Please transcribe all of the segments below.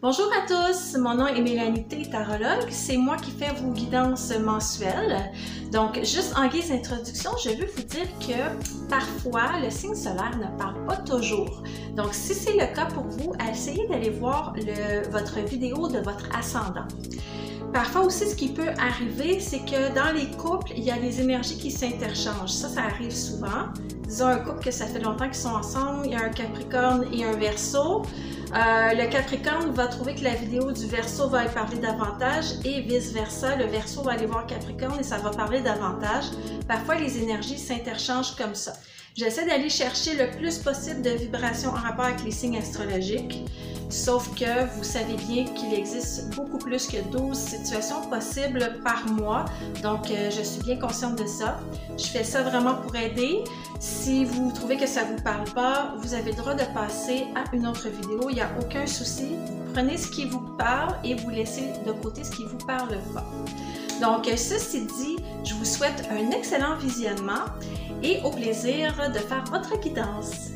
Bonjour à tous, mon nom est Mélanie T, tarologue. C'est moi qui fais vos guidances mensuelles. Donc, juste en guise d'introduction, je veux vous dire que parfois, le signe solaire ne parle pas toujours. Donc, si c'est le cas pour vous, essayez d'aller voir votre vidéo de votre ascendant. Parfois aussi, ce qui peut arriver, c'est que dans les couples, il y a des énergies qui s'interchangent. Ça arrive souvent. Disons un couple que ça fait longtemps qu'ils sont ensemble, il y a un Capricorne et un Verseau. Le Capricorne va trouver que la vidéo du Verseau va y parler davantage et vice-versa. Le Verseau va aller voir Capricorne et ça va parler davantage. Parfois, les énergies s'interchangent comme ça. J'essaie d'aller chercher le plus possible de vibrations en rapport avec les signes astrologiques. Sauf que vous savez bien qu'il existe beaucoup plus que 12 situations possibles par mois. Donc, je suis bien consciente de ça. Je fais ça vraiment pour aider. Si vous trouvez que ça ne vous parle pas, vous avez le droit de passer à une autre vidéo. Il n'y a aucun souci. Prenez ce qui vous parle et vous laissez de côté ce qui ne vous parle pas. Donc, ceci dit, je vous souhaite un excellent visionnement et au plaisir de faire votre guidance.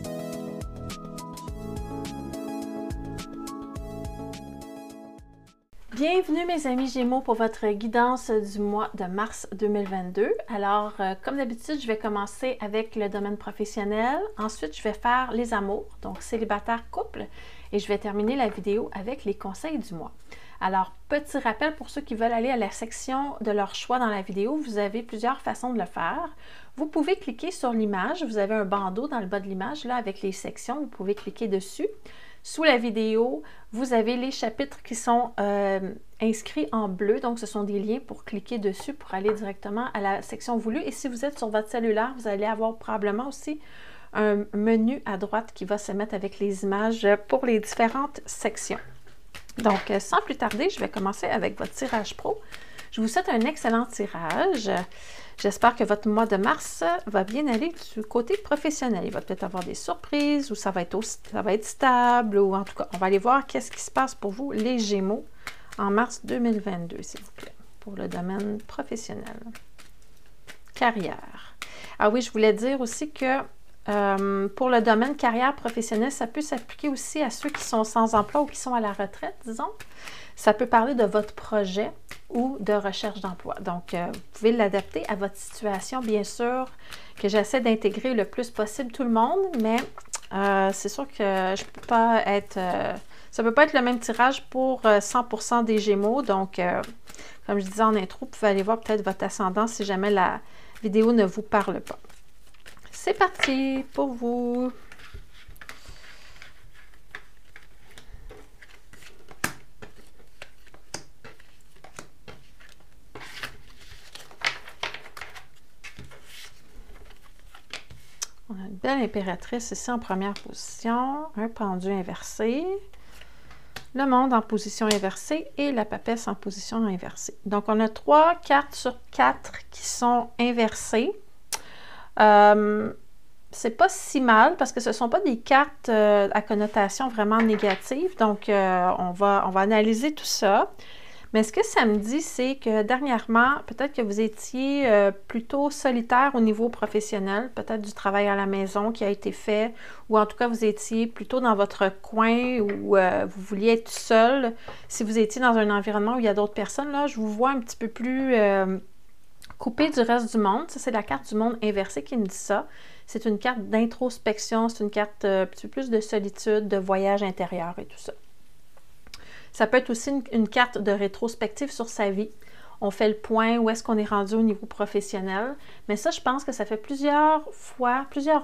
Bienvenue mes amis Gémeaux pour votre guidance du mois de mars 2022. Alors, comme d'habitude, je vais commencer avec le domaine professionnel. Ensuite, je vais faire les amours, donc célibataire, couple. Et je vais terminer la vidéo avec les conseils du mois. Alors, petit rappel pour ceux qui veulent aller à la section de leur choix dans la vidéo, vous avez plusieurs façons de le faire. Vous pouvez cliquer sur l'image, vous avez un bandeau dans le bas de l'image, là, avec les sections, vous pouvez cliquer dessus. Sous la vidéo, vous avez les chapitres qui sont inscrits en bleu, donc ce sont des liens pour cliquer dessus pour aller directement à la section voulue. Et si vous êtes sur votre cellulaire, vous allez avoir probablement aussi un menu à droite qui va se mettre avec les images pour les différentes sections. Donc, sans plus tarder, je vais commencer avec votre tirage pro. Je vous souhaite un excellent tirage. J'espère que votre mois de mars va bien aller du côté professionnel. Il va peut-être avoir des surprises ou ça va être stable ou en tout cas, on va aller voir qu'est-ce qui se passe pour vous, les Gémeaux, en mars 2022, s'il vous plaît, pour le domaine professionnel. Carrière. Ah oui, je voulais dire aussi que pour le domaine carrière professionnelle, ça peut s'appliquer aussi à ceux qui sont sans emploi ou qui sont à la retraite, disons. Ça peut parler de votre projet ou de recherche d'emploi. Donc, vous pouvez l'adapter à votre situation. Bien sûr que j'essaie d'intégrer le plus possible tout le monde, mais c'est sûr que je peux pas être... ça ne peut pas être le même tirage pour 100% des Gémeaux. Donc, comme je disais en intro, vous pouvez aller voir peut-être votre ascendant si jamais la vidéo ne vous parle pas. C'est parti pour vous! On a une belle impératrice ici en première position, un pendu inversé, le monde en position inversée et la papesse en position inversée. Donc, on a 3 cartes sur 4 qui sont inversées. C'est pas si mal parce que ce ne sont pas des cartes à connotation vraiment négative. Donc, on va analyser tout ça. Mais ce que ça me dit, c'est que dernièrement, peut-être que vous étiez plutôt solitaire au niveau professionnel, peut-être du travail à la maison qui a été fait, ou en tout cas, vous étiez plutôt dans votre coin où vous vouliez être seul. Si vous étiez dans un environnement où il y a d'autres personnes, là, je vous vois un petit peu plus coupé du reste du monde. Ça, c'est la carte du monde inversé qui me dit ça. C'est une carte d'introspection, c'est une carte un petit peu plus de solitude, de voyage intérieur et tout ça. Ça peut être aussi une carte de rétrospective sur sa vie. On fait le point, où est-ce qu'on est rendu au niveau professionnel. Mais ça, je pense que ça fait plusieurs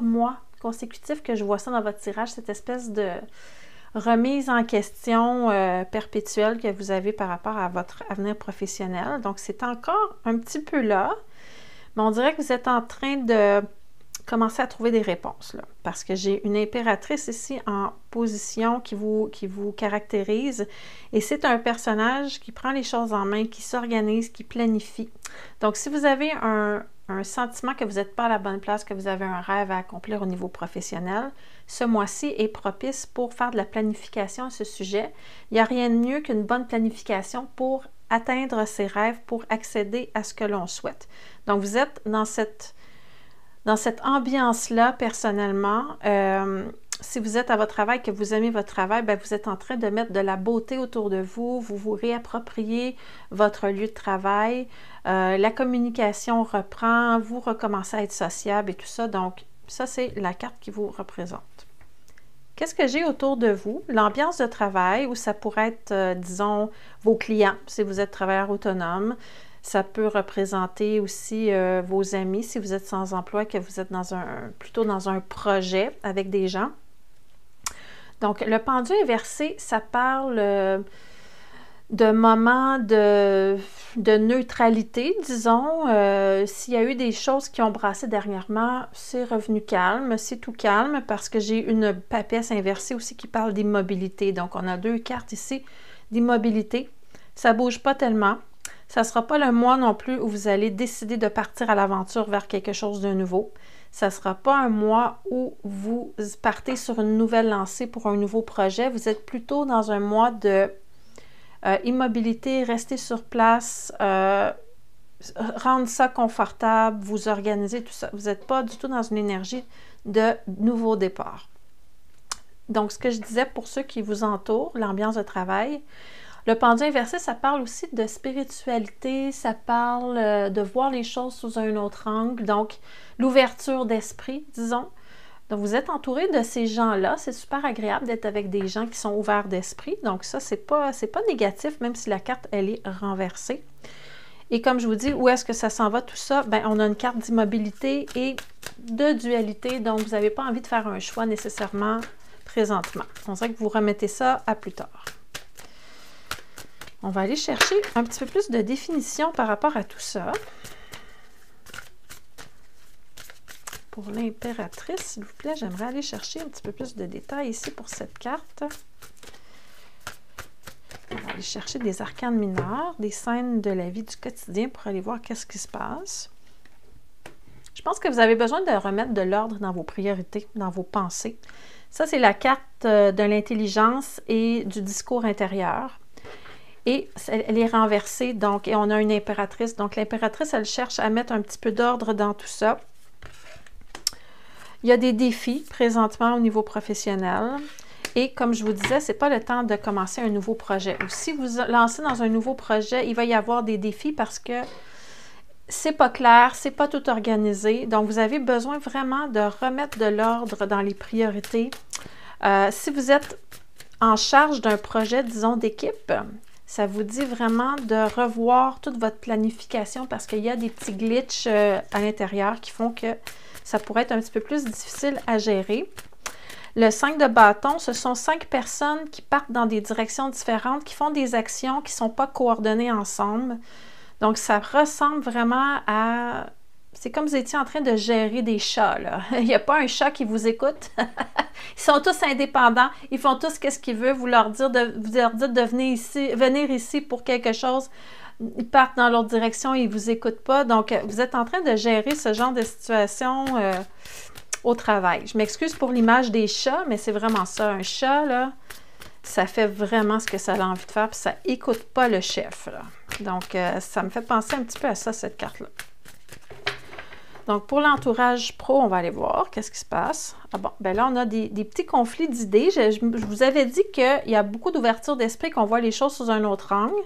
mois consécutifs que je vois ça dans votre tirage, cette espèce de remise en question perpétuelle que vous avez par rapport à votre avenir professionnel. Donc, c'est encore un petit peu là, mais on dirait que vous êtes en train de commencer à trouver des réponses, là, parce que j'ai une impératrice ici en position qui vous caractérise et c'est un personnage qui prend les choses en main, qui s'organise, qui planifie. Donc, si vous avez un sentiment que vous n'êtes pas à la bonne place, que vous avez un rêve à accomplir au niveau professionnel, ce mois-ci est propice pour faire de la planification à ce sujet. Il n'y a rien de mieux qu'une bonne planification pour atteindre ses rêves, pour accéder à ce que l'on souhaite. Donc, vous êtes dans cette ambiance-là, personnellement, si vous êtes à votre travail, que vous aimez votre travail, bien, vous êtes en train de mettre de la beauté autour de vous, vous vous réappropriez votre lieu de travail, la communication reprend, vous recommencez à être sociable et tout ça. Donc, ça, c'est la carte qui vous représente. Qu'est-ce que j'ai autour de vous? L'ambiance de travail, où ça pourrait être, disons, vos clients, si vous êtes travailleur autonome. Ça peut représenter aussi vos amis, si vous êtes sans emploi, que vous êtes plutôt dans un projet avec des gens. Donc, le pendule inversé, ça parle de moments de neutralité, disons. S'il y a eu des choses qui ont brassé dernièrement, c'est revenu calme, c'est tout calme parce que j'ai une papesse inversée aussi qui parle d'immobilité. Donc, on a 2 cartes ici d'immobilité. Ça ne bouge pas tellement. Ça ne sera pas le mois non plus où vous allez décider de partir à l'aventure vers quelque chose de nouveau. Ça ne sera pas un mois où vous partez sur une nouvelle lancée pour un nouveau projet. Vous êtes plutôt dans un mois de immobilité, rester sur place, rendre ça confortable, vous organiser, tout ça. Vous n'êtes pas du tout dans une énergie de nouveau départ. Donc, ce que je disais pour ceux qui vous entourent, l'ambiance de travail, le pendule inversé, ça parle aussi de spiritualité, ça parle de voir les choses sous un autre angle, donc l'ouverture d'esprit, disons. Donc, vous êtes entouré de ces gens-là. C'est super agréable d'être avec des gens qui sont ouverts d'esprit. Donc, ça, c'est pas négatif, même si la carte, elle est renversée. Et comme je vous dis, où est-ce que ça s'en va tout ça? Bien, on a une carte d'immobilité et de dualité. Donc, vous n'avez pas envie de faire un choix nécessairement présentement. On dirait que vous remettez ça à plus tard. On va aller chercher un petit peu plus de définition par rapport à tout ça. Pour l'impératrice, s'il vous plaît, j'aimerais aller chercher un petit peu plus de détails ici pour cette carte. On va aller chercher des arcanes mineurs, des scènes de la vie du quotidien pour aller voir qu'est-ce qui se passe. Je pense que vous avez besoin de remettre de l'ordre dans vos priorités, dans vos pensées. Ça, c'est la carte de l'intelligence et du discours intérieur. Et elle est renversée, donc, et on a une impératrice. Donc, l'impératrice, elle cherche à mettre un petit peu d'ordre dans tout ça. Il y a des défis présentement au niveau professionnel. Et comme je vous disais, ce n'est pas le temps de commencer un nouveau projet. Ou si vous lancez dans un nouveau projet, il va y avoir des défis parce que c'est pas clair, c'est pas tout organisé. Donc, vous avez besoin vraiment de remettre de l'ordre dans les priorités. Si vous êtes en charge d'un projet, disons, d'équipe, ça vous dit vraiment de revoir toute votre planification parce qu'il y a des petits glitches à l'intérieur qui font que ça pourrait être un petit peu plus difficile à gérer. Le 5 de bâton, ce sont 5 personnes qui partent dans des directions différentes, qui font des actions qui ne sont pas coordonnées ensemble. Donc, ça ressemble vraiment à... C'est comme si vous étiez en train de gérer des chats, là. Il n'y a pas un chat qui vous écoute. Ils sont tous indépendants. Ils font tous ce qu'ils veulent. Vous leur dites de venir ici pour quelque chose. Ils partent dans l'autre direction et ils ne vous écoutent pas. Donc, vous êtes en train de gérer ce genre de situation au travail. Je m'excuse pour l'image des chats, mais c'est vraiment ça. Un chat, là, ça fait vraiment ce que ça a envie de faire, puis ça n'écoute pas le chef, là. Donc, ça me fait penser un petit peu à ça, cette carte-là. Donc, pour l'entourage pro, on va aller voir qu'est-ce qui se passe. Ah bon, ben là, on a des petits conflits d'idées. Je vous avais dit qu'il y a beaucoup d'ouverture d'esprit, qu'on voit les choses sous un autre angle.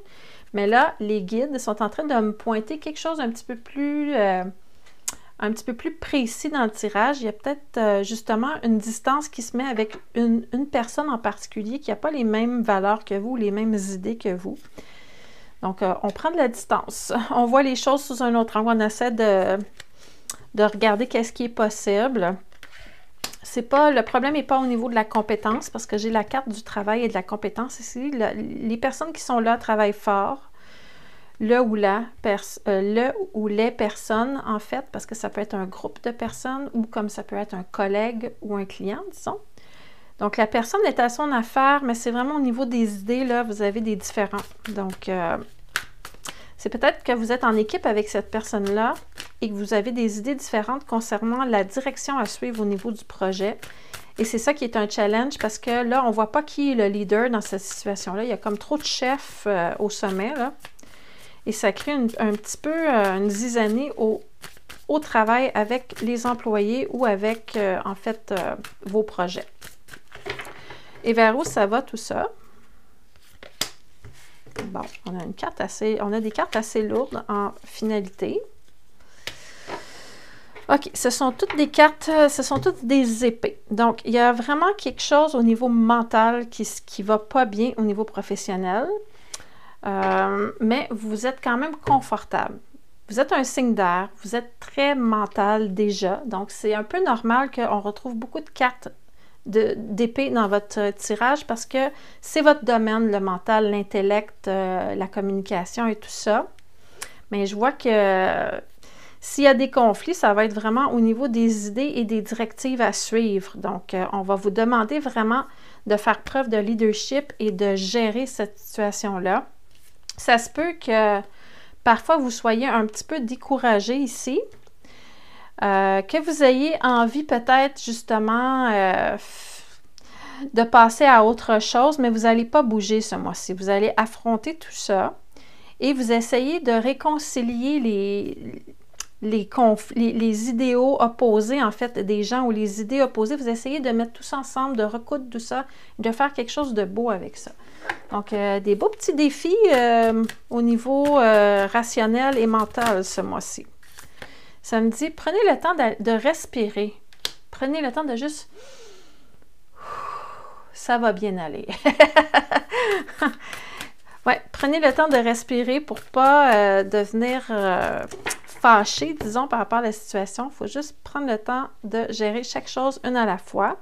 Mais là, les guides sont en train de me pointer quelque chose d'un petit peu plus précis dans le tirage. Il y a peut-être justement une distance qui se met avec une personne en particulier qui n'a pas les mêmes valeurs que vous, les mêmes idées que vous. Donc, on prend de la distance. On voit les choses sous un autre angle. On essaie de regarder qu'est-ce qui est possible. Le problème n'est pas au niveau de la compétence, parce que j'ai la carte du travail et de la compétence ici. Les personnes qui sont là travaillent fort. Le ou les personnes, en fait, parce que ça peut être un groupe de personnes ou comme ça peut être un collègue ou un client, disons. Donc, la personne est à son affaire, mais c'est vraiment au niveau des idées, là, vous avez des différends. Donc, c'est peut-être que vous êtes en équipe avec cette personne-là et que vous avez des idées différentes concernant la direction à suivre au niveau du projet. Et c'est ça qui est un challenge parce que là, on ne voit pas qui est le leader dans cette situation-là. Il y a comme trop de chefs au sommet, là. Et ça crée un petit peu une zizanie au travail avec les employés ou avec, en fait, vos projets. Et vers où ça va tout ça? Bon, on a des cartes assez lourdes en finalité. OK, ce sont toutes des cartes, ce sont toutes des épées. Donc, il y a vraiment quelque chose au niveau mental qui va pas bien au niveau professionnel. Mais vous êtes quand même confortable. Vous êtes un signe d'air, vous êtes très mental déjà. Donc, c'est un peu normal qu'on retrouve beaucoup de cartes d'épée dans votre tirage parce que c'est votre domaine, le mental, l'intellect, la communication et tout ça. Mais je vois que s'il y a des conflits, ça va être vraiment au niveau des idées et des directives à suivre. Donc, on va vous demander vraiment de faire preuve de leadership et de gérer cette situation-là. Ça se peut que parfois vous soyez un petit peu découragé ici. Que vous ayez envie peut-être justement de passer à autre chose, mais vous n'allez pas bouger ce mois-ci. Vous allez affronter tout ça et vous essayez de réconcilier les idéaux opposés, en fait, des gens ou les idées opposées. Vous essayez de mettre tout ça ensemble, de recoudre tout ça, de faire quelque chose de beau avec ça. Donc, des beaux petits défis au niveau rationnel et mental ce mois-ci. Ça me dit, prenez le temps de respirer. Prenez le temps de juste... Ça va bien aller. Ouais, prenez le temps de respirer pour ne pas devenir fâché, disons, par rapport à la situation. Il faut juste prendre le temps de gérer chaque chose une à la fois.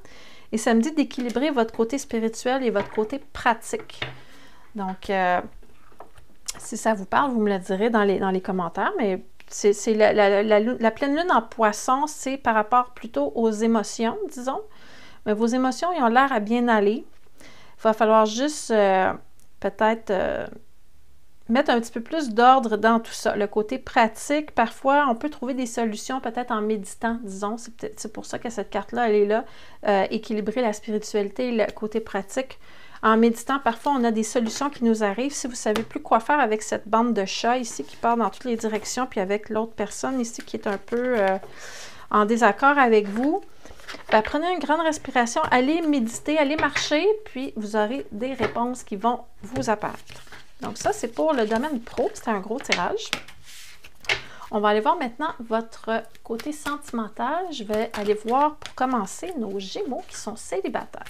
Et ça me dit d'équilibrer votre côté spirituel et votre côté pratique. Donc, si ça vous parle, vous me le direz dans les commentaires, mais... C'est la pleine lune en poisson, c'est par rapport plutôt aux émotions, disons. Mais vos émotions, ils ont l'air à bien aller. Il va falloir juste peut-être mettre un petit peu plus d'ordre dans tout ça. Le côté pratique, parfois, on peut trouver des solutions peut-être en méditant, disons. C'est pour ça que cette carte-là, elle est là. Équilibrer la spiritualité et le côté pratique. En méditant, parfois, on a des solutions qui nous arrivent. Si vous ne savez plus quoi faire avec cette bande de chats ici qui part dans toutes les directions, puis avec l'autre personne ici qui est un peu en désaccord avec vous, ben, prenez une grande respiration, allez méditer, allez marcher, puis vous aurez des réponses qui vont vous apparaître. Donc ça, c'est pour le domaine pro. C'est un gros tirage. On va aller voir maintenant votre côté sentimental. Je vais aller voir, pour commencer, nos Gémeaux qui sont célibataires.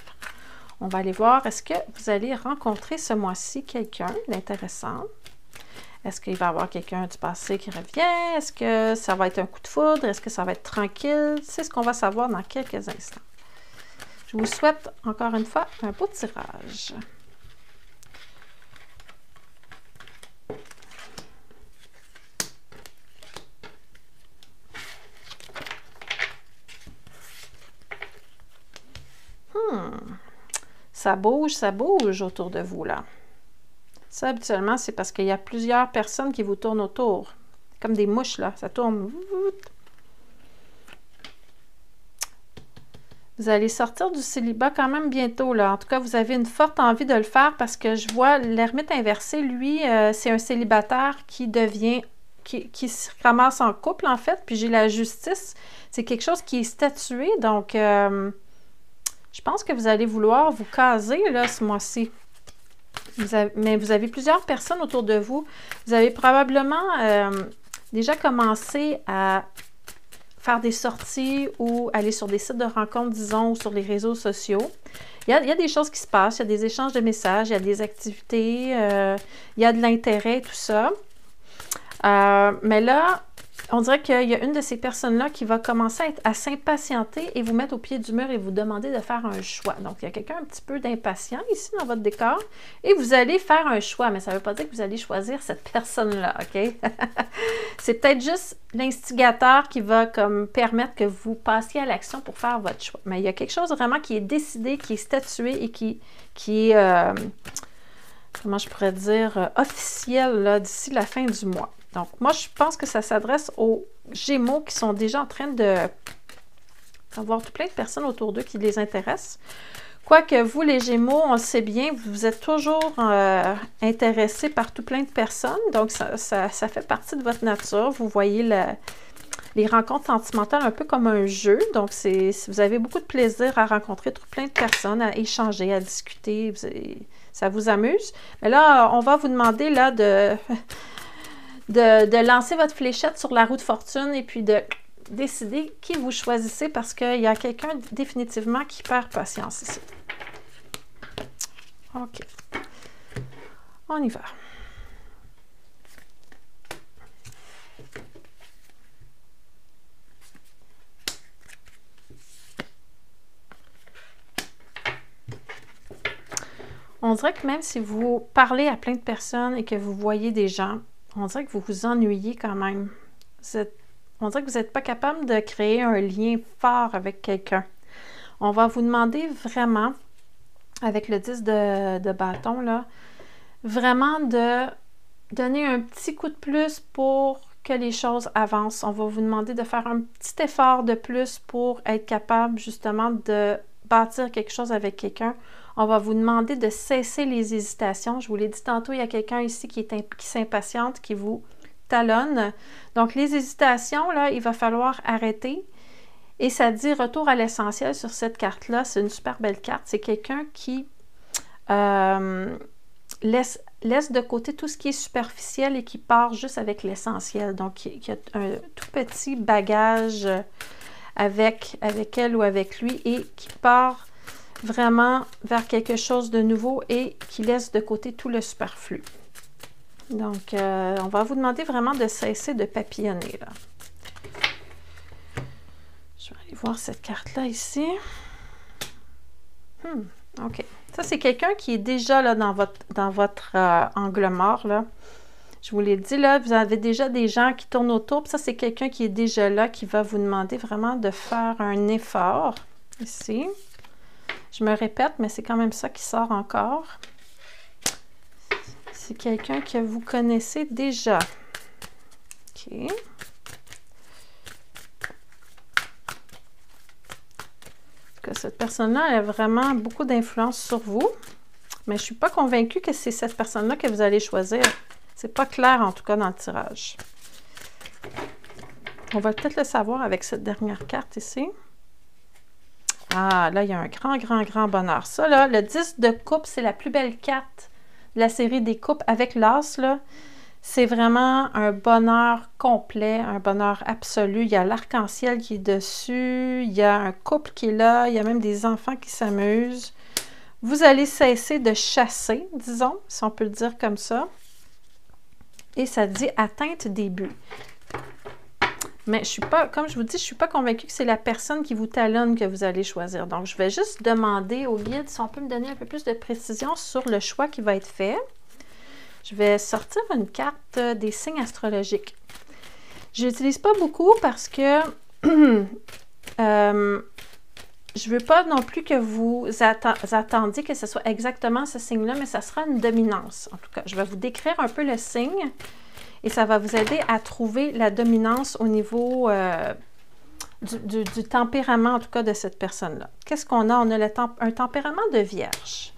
On va aller voir, est-ce que vous allez rencontrer ce mois-ci quelqu'un d'intéressant? Est-ce qu'il va y avoir quelqu'un du passé qui revient? Est-ce que ça va être un coup de foudre? Est-ce que ça va être tranquille? C'est ce qu'on va savoir dans quelques instants. Je vous souhaite encore une fois un beau tirage. Ça bouge autour de vous, là. Ça, habituellement, c'est parce qu'il y a plusieurs personnes qui vous tournent autour. Comme des mouches, là. Ça tourne. Vous allez sortir du célibat quand même bientôt, là. En tout cas, vous avez une forte envie de le faire parce que je vois l'ermite inversé, lui, c'est un célibataire qui devient... qui se ramasse en couple, en fait. Puis j'ai la justice. C'est quelque chose qui est statué, donc... je pense que vous allez vouloir vous caser, là, ce mois-ci. Mais vous avez plusieurs personnes autour de vous. Vous avez probablement déjà commencé à faire des sorties ou aller sur des sites de rencontres, disons, ou sur les réseaux sociaux. Il y a des choses qui se passent. Il y a des échanges de messages, il y a des activités, il y a de l'intérêt, tout ça. Mais là... on dirait qu'il y a une de ces personnes-là qui va commencer à s'impatienter et vous mettre au pied du mur et vous demander de faire un choix. Donc, il y a quelqu'un un petit peu d'impatient ici dans votre décor et vous allez faire un choix, mais ça ne veut pas dire que vous allez choisir cette personne-là, OK? C'est peut-être juste l'instigateur qui va comme permettre que vous passiez à l'action pour faire votre choix. Mais il y a quelque chose vraiment qui est décidé, qui est statué et qui est, comment je pourrais dire, officiel d'ici la fin du mois. Donc, moi, je pense que ça s'adresse aux Gémeaux qui sont déjà en train d'avoir tout plein de personnes autour d'eux qui les intéressent. Quoique vous, les Gémeaux, on le sait bien, vous êtes toujours intéressés par tout plein de personnes. Donc, ça fait partie de votre nature. Vous voyez les rencontres sentimentales un peu comme un jeu. Donc, si vous avez beaucoup de plaisir à rencontrer plein de personnes, à échanger, à discuter, ça vous amuse. Mais là, on va vous demander là, de lancer votre fléchette sur la roue de fortune et puis de décider qui vous choisissez parce qu'il y a quelqu'un définitivement qui perd patience ici. OK. On y va. On dirait que même si vous parlez à plein de personnes et que vous voyez des gens, on dirait que vous vous ennuyez quand même. On dirait que vous n'êtes pas capable de créer un lien fort avec quelqu'un. On va vous demander vraiment, avec le 10 de bâton, là, vraiment de donner un petit coup de plus pour que les choses avancent. On va vous demander de faire un petit effort de plus pour être capable justement de bâtir quelque chose avec quelqu'un. On va vous demander de cesser les hésitations. Je vous l'ai dit tantôt, il y a quelqu'un ici qui s'impatiente, qui vous talonne. Donc, les hésitations, là, il va falloir arrêter. Et ça dit retour à l'essentiel sur cette carte-là. C'est une super belle carte. C'est quelqu'un qui laisse de côté tout ce qui est superficiel et qui part juste avec l'essentiel. Donc, qui a un tout petit bagage avec elle ou avec lui et qui part vraiment vers quelque chose de nouveau et qui laisse de côté tout le superflu. Donc, on va vous demander vraiment de cesser de papillonner, là. Je vais aller voir cette carte-là ici. OK. Ça, c'est quelqu'un qui est déjà là dans votre angle mort, là. Je vous l'ai dit, là, vous avez déjà des gens qui tournent autour. Puis ça, c'est quelqu'un qui est déjà là, qui va vous demander vraiment de faire un effort ici. Je me répète, mais c'est quand même ça qui sort encore. C'est quelqu'un que vous connaissez déjà. OK. Cette personne-là a vraiment beaucoup d'influence sur vous, mais je ne suis pas convaincue que c'est cette personne-là que vous allez choisir. C'est pas clair, en tout cas, dans le tirage. On va peut-être le savoir avec cette dernière carte ici. Ah, là, il y a un grand bonheur. Ça, là, le 10 de coupe, c'est la plus belle carte de la série des coupes avec l'as, là. C'est vraiment un bonheur complet, un bonheur absolu. Il y a l'arc-en-ciel qui est dessus, il y a un couple qui est là, il y a même des enfants qui s'amusent. Vous allez cesser de chasser, disons, si on peut le dire comme ça. Et ça dit atteinte des buts. Mais je suis pas, comme je vous dis, je ne suis pas convaincue que c'est la personne qui vous talonne que vous allez choisir. Donc, je vais juste demander au guide si on peut me donner un peu plus de précision sur le choix qui va être fait. Je vais sortir une carte des signes astrologiques. Je n'utilise pas beaucoup parce que je ne veux pas non plus que vous attendiez que ce soit exactement ce signe-là, mais ça sera une dominance. En tout cas, je vais vous décrire un peu le signe et ça va vous aider à trouver la dominance au niveau du tempérament, en tout cas, de cette personne-là. Qu'est-ce qu'on a? On a un tempérament de Vierge.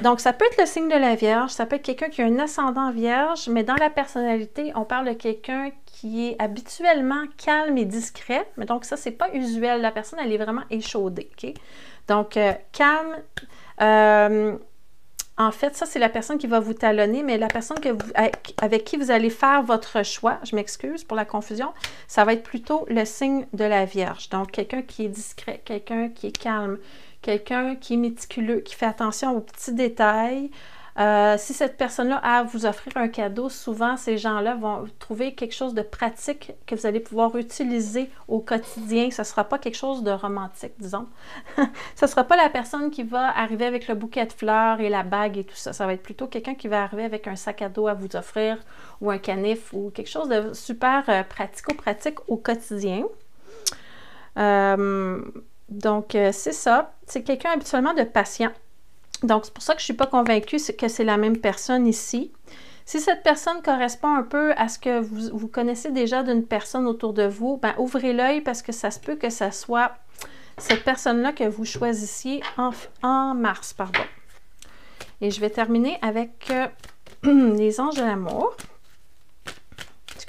Donc, ça peut être le signe de la Vierge, ça peut être quelqu'un qui a un ascendant Vierge, mais dans la personnalité, on parle de quelqu'un qui est habituellement calme et discret. Mais donc, ça, c'est pas usuel. La personne, elle est vraiment échaudée. Okay? Donc, calme. En fait, ça, c'est la personne qui va vous talonner, mais la personne avec qui vous allez faire votre choix, je m'excuse pour la confusion, ça va être plutôt le signe de la Vierge. Donc, quelqu'un qui est discret, quelqu'un qui est calme, quelqu'un qui est méticuleux, qui fait attention aux petits détails. Si cette personne-là a à vous offrir un cadeau, souvent, ces gens-là vont trouver quelque chose de pratique que vous allez pouvoir utiliser au quotidien. Ce ne sera pas quelque chose de romantique, disons. Ce ne sera pas la personne qui va arriver avec le bouquet de fleurs et la bague et tout ça. Ça va être plutôt quelqu'un qui va arriver avec un sac à dos à vous offrir ou un canif ou quelque chose de super pratico-pratique au quotidien. Donc, c'est ça. C'est quelqu'un habituellement de patient. Donc, c'est pour ça que je ne suis pas convaincue que c'est la même personne ici. Si cette personne correspond un peu à ce que vous connaissez déjà d'une personne autour de vous, ben, ouvrez l'œil parce que ça se peut que ça soit cette personne-là que vous choisissiez en mars, pardon. Et je vais terminer avec les anges de l'amour.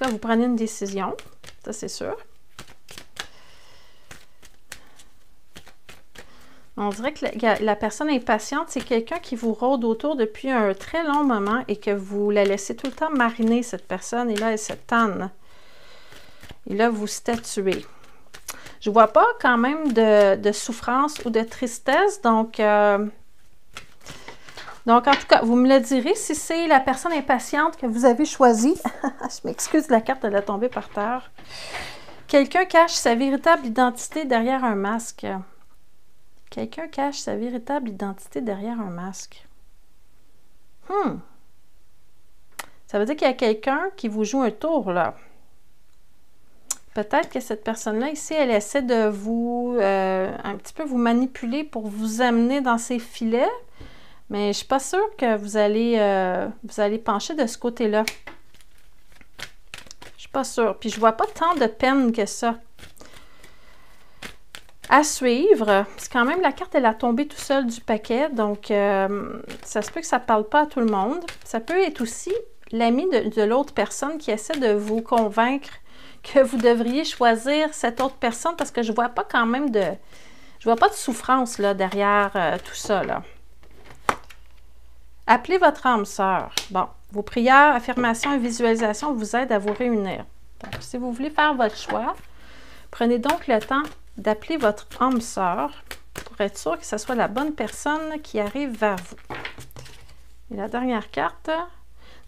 cas, vous prenez une décision. Ça, c'est sûr. On dirait que la personne impatiente, c'est quelqu'un qui vous rôde autour depuis un très long moment et que vous la laissez tout le temps mariner, cette personne. Et là, elle se tanne. Et là, vous statuez. Je ne vois pas quand même de souffrance ou de tristesse. Donc, en tout cas, vous me le direz si c'est la personne impatiente que vous avez choisie. Je m'excuse, la carte, elle est tombée par terre. Quelqu'un cache sa véritable identité derrière un masque. Quelqu'un cache sa véritable identité derrière un masque. Ça veut dire qu'il y a quelqu'un qui vous joue un tour, là. Peut-être que cette personne-là, ici, elle essaie de vous, un petit peu vous manipuler pour vous amener dans ses filets, mais je ne suis pas sûre que vous allez pencher de ce côté-là. Je ne suis pas sûre. Puis je ne vois pas tant de peine que ça. À suivre, c'est quand même la carte, elle a tombé tout seul du paquet, donc ça se peut que ça ne parle pas à tout le monde. Ça peut être aussi l'ami de l'autre personne qui essaie de vous convaincre que vous devriez choisir cette autre personne parce que je ne vois pas quand même je vois pas de souffrance là, derrière tout ça, là. Appelez votre âme sœur. Bon, vos prières, affirmations et visualisations vous aident à vous réunir. Donc, si vous voulez faire votre choix, prenez donc le temps d'appeler votre âme sœur pour être sûr que ce soit la bonne personne qui arrive vers vous. Et la dernière carte,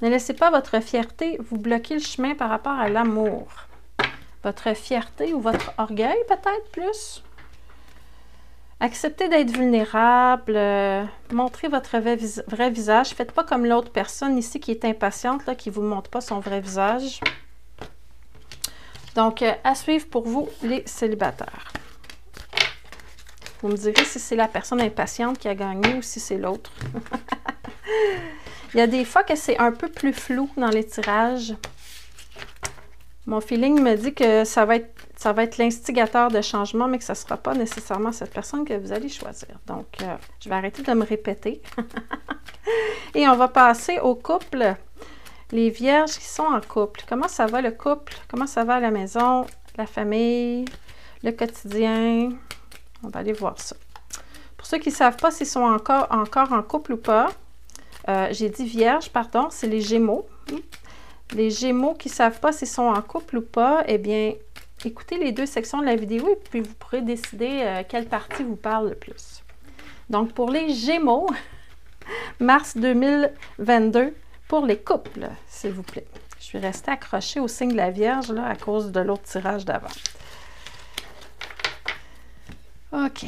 ne laissez pas votre fierté vous bloquer le chemin par rapport à l'amour. Votre fierté ou votre orgueil peut-être plus. Acceptez d'être vulnérable, montrez votre vrai visage. Faites pas comme l'autre personne ici qui est impatiente, là, qui ne vous montre pas son vrai visage. Donc, à suivre pour vous, les célibataires. Vous me direz si c'est la personne impatiente qui a gagné ou si c'est l'autre. Il y a des fois que c'est un peu plus flou dans les tirages. Mon feeling me dit que ça va être l'instigateur de changement, mais que ce ne sera pas nécessairement cette personne que vous allez choisir. Donc, je vais arrêter de me répéter. Et on va passer au couple. Les vierges qui sont en couple. Comment ça va le couple? Comment ça va à la maison? La famille? Le quotidien? On va aller voir ça. Pour ceux qui ne savent pas s'ils sont encore en couple ou pas, j'ai dit vierge, pardon, c'est les Gémeaux. Les Gémeaux qui ne savent pas s'ils sont en couple ou pas, eh bien, écoutez les deux sections de la vidéo et puis vous pourrez décider quelle partie vous parle le plus. Donc, pour les Gémeaux, mars 2022, pour les couples, s'il vous plaît. Je suis restée accrochée au signe de la Vierge là, à cause de l'autre tirage d'avant. OK.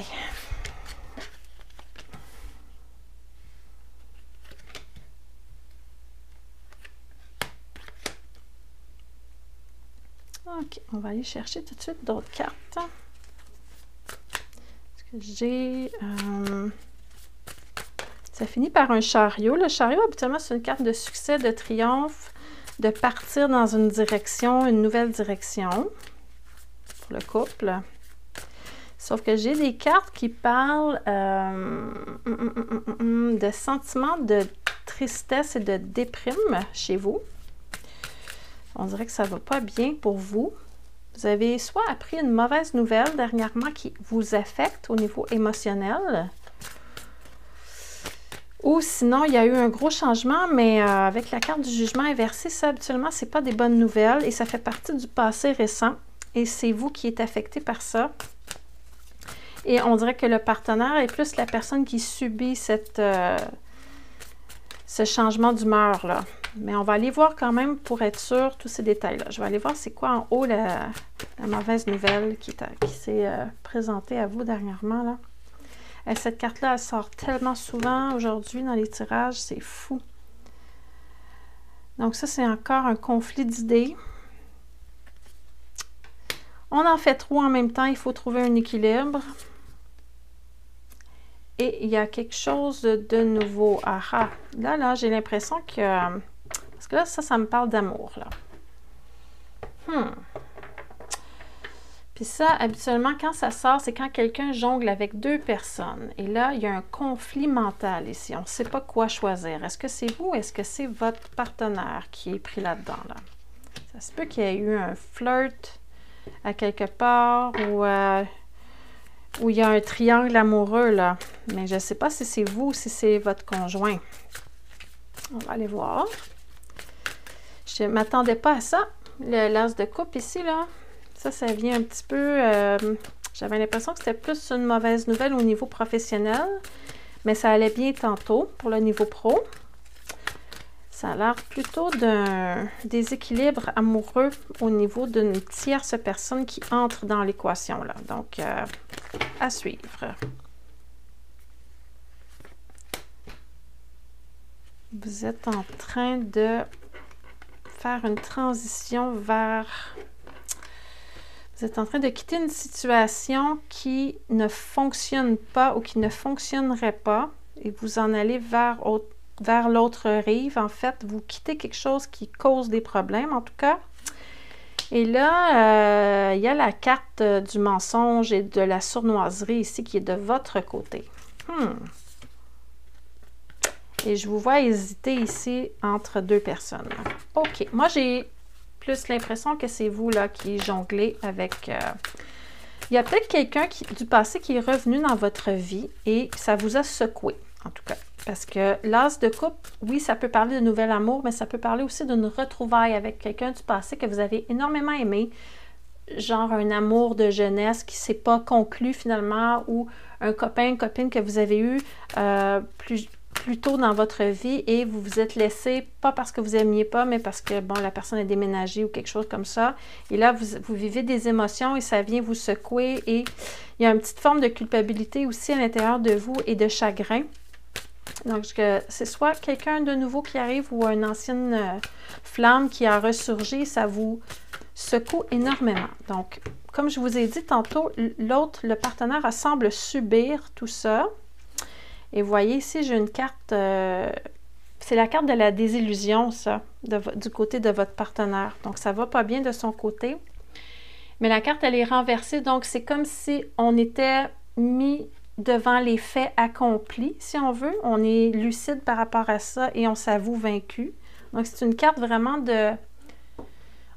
OK, on va aller chercher tout de suite d'autres cartes. Est-ce que j'ai... Ça finit par un chariot. Le chariot, habituellement, c'est une carte de succès, de triomphe, de partir dans une direction, une nouvelle direction pour le couple. Sauf que j'ai des cartes qui parlent de sentiments de tristesse et de déprime chez vous. On dirait que ça ne va pas bien pour vous. Vous avez soit appris une mauvaise nouvelle dernièrement qui vous affecte au niveau émotionnel, ou sinon, il y a eu un gros changement, mais avec la carte du jugement inversé, ça, habituellement, ce n'est pas des bonnes nouvelles et ça fait partie du passé récent. Et c'est vous qui êtes affecté par ça. Et on dirait que le partenaire est plus la personne qui subit ce changement d'humeur, là. Mais on va aller voir quand même pour être sûr tous ces détails-là. Je vais aller voir c'est quoi en haut la mauvaise nouvelle qui s'est présentée à vous dernièrement, là. Et cette carte-là, elle sort tellement souvent aujourd'hui dans les tirages, c'est fou. Donc ça, c'est encore un conflit d'idées. On en fait trop en même temps, il faut trouver un équilibre. Et il y a quelque chose de nouveau. Ah, là, j'ai l'impression que... Parce que là, ça me parle d'amour, là. Puis ça, habituellement, quand ça sort, c'est quand quelqu'un jongle avec deux personnes. Et là, il y a un conflit mental ici. On ne sait pas quoi choisir. Est-ce que c'est vous ou est-ce que c'est votre partenaire qui est pris là-dedans, là? Ça se peut qu'il y ait eu un flirt à quelque part où il y a un triangle amoureux, là. Mais je ne sais pas si c'est vous ou si c'est votre conjoint. On va aller voir. Je ne m'attendais pas à ça. Le l'as de coupe ici, là. Ça vient un petit peu... j'avais l'impression que c'était plus une mauvaise nouvelle au niveau professionnel. Mais ça allait bien tantôt pour le niveau pro. Ça a l'air plutôt d'un déséquilibre amoureux au niveau d'une tierce personne qui entre dans l'équation, là. Donc, à suivre. Vous êtes en train de faire une transition vers... Vous êtes en train de quitter une situation qui ne fonctionne pas ou qui ne fonctionnerait pas et vous en allez vers l'autre rive. En fait, vous quittez quelque chose qui cause des problèmes, en tout cas. Et là, il y a la carte du mensonge et de la sournoiserie ici qui est de votre côté. Et je vous vois hésiter ici entre deux personnes. OK. Moi, j'ai plus l'impression que c'est vous là qui jonglez avec... Il y a peut-être quelqu'un du passé qui est revenu dans votre vie et ça vous a secoué, en tout cas. Parce que l'as de coupe, oui, ça peut parler de nouvel amour, mais ça peut parler aussi d'une retrouvaille avec quelqu'un du passé que vous avez énormément aimé. Genre un amour de jeunesse qui ne s'est pas conclu finalement ou un copain, une copine que vous avez eu plus tôt dans votre vie et vous vous êtes laissé, pas parce que vous n'aimiez pas, mais parce que, bon, la personne a déménagé ou quelque chose comme ça. Et là, vous vivez des émotions et ça vient vous secouer et il y a une petite forme de culpabilité aussi à l'intérieur de vous et de chagrin. Donc, c'est soit quelqu'un de nouveau qui arrive ou une ancienne flamme qui a ressurgi, ça vous secoue énormément. Donc, comme je vous ai dit tantôt, le partenaire semble subir tout ça. Et vous voyez ici, j'ai une carte, c'est la carte de la désillusion, ça, du côté de votre partenaire. Donc, ça ne va pas bien de son côté. Mais la carte, elle est renversée, donc c'est comme si on était mis devant les faits accomplis, si on veut. On est lucide par rapport à ça et on s'avoue vaincu. Donc, c'est une carte vraiment de...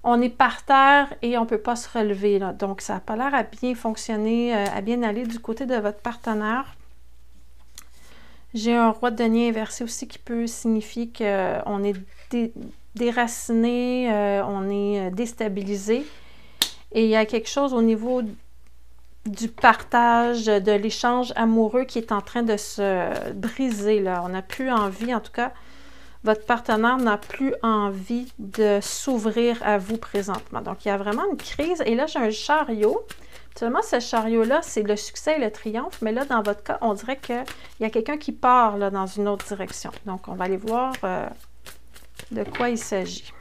On est par terre et on ne peut pas se relever, là. Donc, ça n'a pas l'air à bien fonctionner, à bien aller du côté de votre partenaire. J'ai un roi de denier inversé aussi qui peut signifier qu'on est déraciné, on est déstabilisé. Et il y a quelque chose au niveau du partage, de l'échange amoureux qui est en train de se briser, là. On n'a plus envie, en tout cas, votre partenaire n'a plus envie de s'ouvrir à vous présentement. Donc, il y a vraiment une crise. Et là, j'ai un chariot. Seulement, ce chariot-là, c'est le succès et le triomphe. Mais là, dans votre cas, on dirait qu'il y a quelqu'un qui part là, dans une autre direction. Donc, on va aller voir de quoi il s'agit.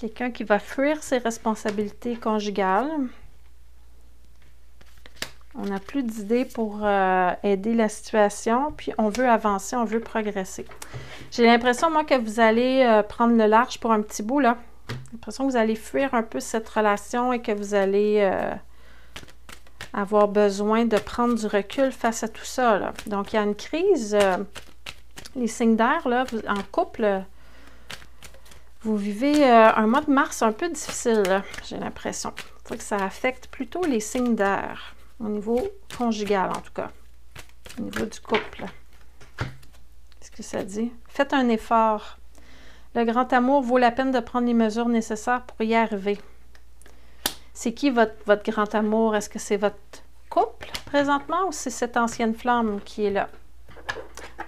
Quelqu'un qui va fuir ses responsabilités conjugales. On n'a plus d'idées pour aider la situation, puis on veut avancer, on veut progresser. J'ai l'impression, moi, que vous allez prendre le large pour un petit bout, là. J'ai l'impression que vous allez fuir un peu cette relation et que vous allez avoir besoin de prendre du recul face à tout ça, là. Donc, il y a une crise. Les signes d'air, là, en couple, vous vivez un mois de mars un peu difficile, j'ai l'impression. Il faut que ça affecte plutôt les signes d'air. Au niveau conjugal, en tout cas. Au niveau du couple. Qu'est-ce que ça dit? Faites un effort. Le grand amour vaut la peine de prendre les mesures nécessaires pour y arriver. C'est qui votre grand amour? Est-ce que c'est votre couple présentement ou c'est cette ancienne flamme qui est là?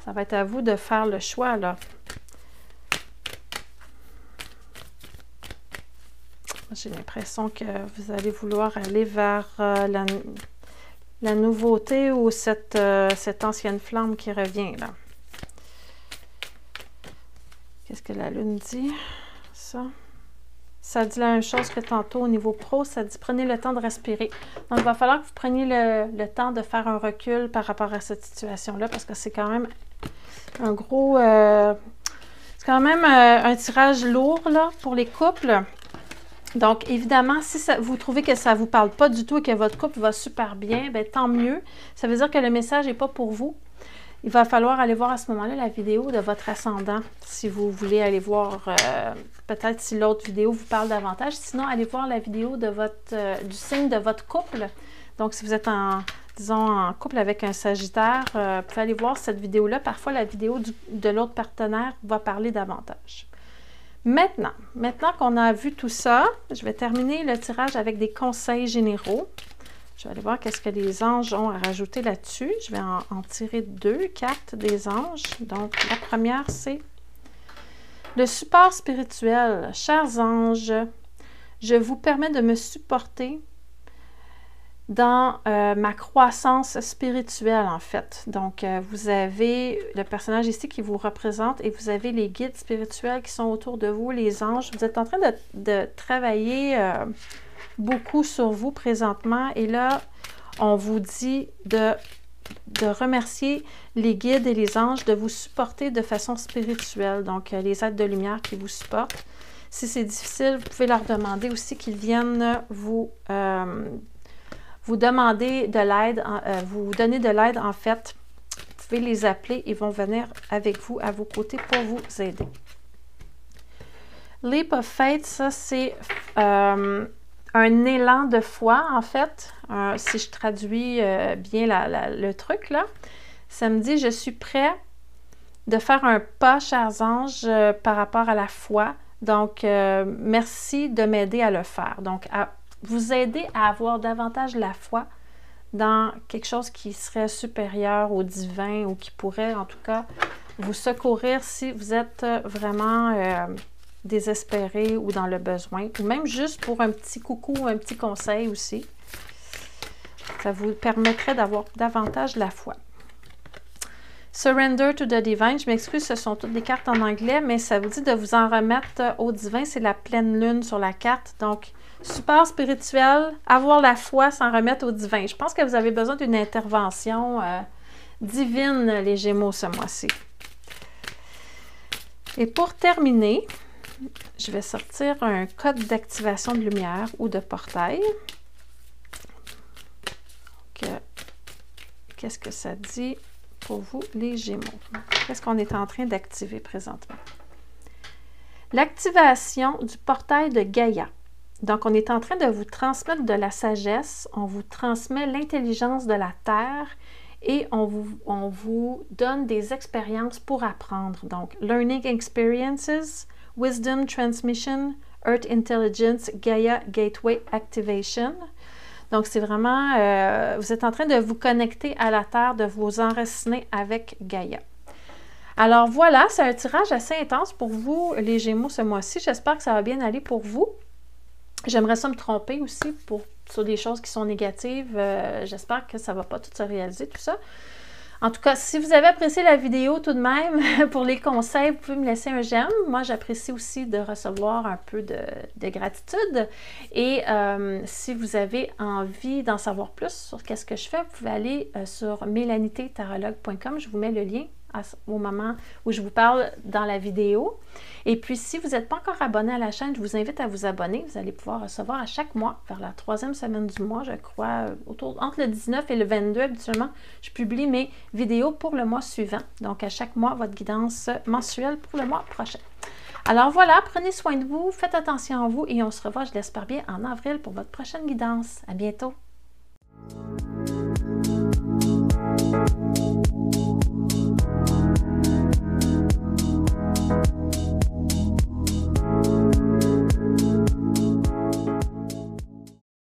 Ça va être à vous de faire le choix, là. J'ai l'impression que vous allez vouloir aller vers la nouveauté ou cette ancienne flamme qui revient, là. Qu'est-ce que la lune dit? Ça dit la même chose que tantôt au niveau pro. Ça dit prenez le temps de respirer. Donc, il va falloir que vous preniez le temps de faire un recul par rapport à cette situation-là parce que c'est quand même un gros... c'est quand même un tirage lourd, là, pour les couples. Donc, évidemment, si vous trouvez que ça ne vous parle pas du tout et que votre couple va super bien, bien, tant mieux. Ça veut dire que le message n'est pas pour vous. Il va falloir aller voir à ce moment-là la vidéo de votre ascendant, si vous voulez aller voir, peut-être si l'autre vidéo vous parle davantage. Sinon, allez voir la vidéo de du signe de votre couple. Donc, si vous êtes disons, en couple avec un Sagittaire, vous pouvez aller voir cette vidéo-là. Parfois, la vidéo de l'autre partenaire va parler davantage. Maintenant qu'on a vu tout ça, je vais terminer le tirage avec des conseils généraux. Je vais aller voir qu'est-ce que les anges ont à rajouter là-dessus. Je vais en tirer 2 cartes des anges. Donc, la première, c'est le support spirituel. Chers anges, je vous permets de me supporter dans ma croissance spirituelle, en fait. Donc, vous avez le personnage ici qui vous représente et vous avez les guides spirituels qui sont autour de vous, les anges. Vous êtes en train de travailler beaucoup sur vous présentement. Et là, on vous dit de remercier les guides et les anges de vous supporter de façon spirituelle. Donc, les êtres de lumière qui vous supportent. Si c'est difficile, vous pouvez leur demander aussi qu'ils viennent vous demander de l'aide, vous donner de l'aide en fait. Vous pouvez les appeler, ils vont venir avec vous, à vos côtés pour vous aider. Leap of Faith, ça c'est un élan de foi en fait. Si je traduis bien le truc là, ça me dit je suis prêt de faire un pas, chers anges, par rapport à la foi. Donc, merci de m'aider à le faire. Donc, vous aider à avoir davantage la foi dans quelque chose qui serait supérieur au divin ou qui pourrait, en tout cas, vous secourir si vous êtes vraiment désespéré ou dans le besoin, ou même juste pour un petit coucou ou un petit conseil aussi. Ça vous permettrait d'avoir davantage la foi. Surrender to the Divine, je m'excuse, ce sont toutes des cartes en anglais, mais ça vous dit de vous en remettre au divin, c'est la pleine lune sur la carte, donc support spirituel, avoir la foi, s'en remettre au divin. Je pense que vous avez besoin d'une intervention divine, les Gémeaux, ce mois-ci. Et pour terminer, je vais sortir un code d'activation de lumière ou de portail. Qu'est-ce que ça dit pour vous, les Gémeaux? Qu'est-ce qu'on est en train d'activer présentement? L'activation du portail de Gaïa. Donc, on est en train de vous transmettre de la sagesse, on vous transmet l'intelligence de la Terre et on vous donne des expériences pour apprendre. Donc, Learning Experiences, Wisdom Transmission, Earth Intelligence, Gaia Gateway Activation. Donc, c'est vraiment, vous êtes en train de vous connecter à la Terre, de vous enraciner avec Gaïa. Alors voilà, c'est un tirage assez intense pour vous, les Gémeaux, ce mois-ci. J'espère que ça va bien aller pour vous. J'aimerais ça me tromper aussi sur des choses qui sont négatives. J'espère que ça ne va pas tout se réaliser, tout ça. En tout cas, si vous avez apprécié la vidéo tout de même, pour les conseils, vous pouvez me laisser un j'aime. Moi, j'apprécie aussi de recevoir un peu de gratitude. Et si vous avez envie d'en savoir plus sur qu'est-ce que je fais, vous pouvez aller sur melanitétarologue.com. Je vous mets le lien au moment où je vous parle dans la vidéo. Et puis, si vous n'êtes pas encore abonné à la chaîne, je vous invite à vous abonner. Vous allez pouvoir recevoir à chaque mois, vers la 3e semaine du mois, je crois, entre le 19 et le 22, habituellement, je publie mes vidéos pour le mois suivant. Donc, à chaque mois, votre guidance mensuelle pour le mois prochain. Alors voilà, prenez soin de vous, faites attention à vous et on se revoit, je l'espère bien, en avril pour votre prochaine guidance. À bientôt!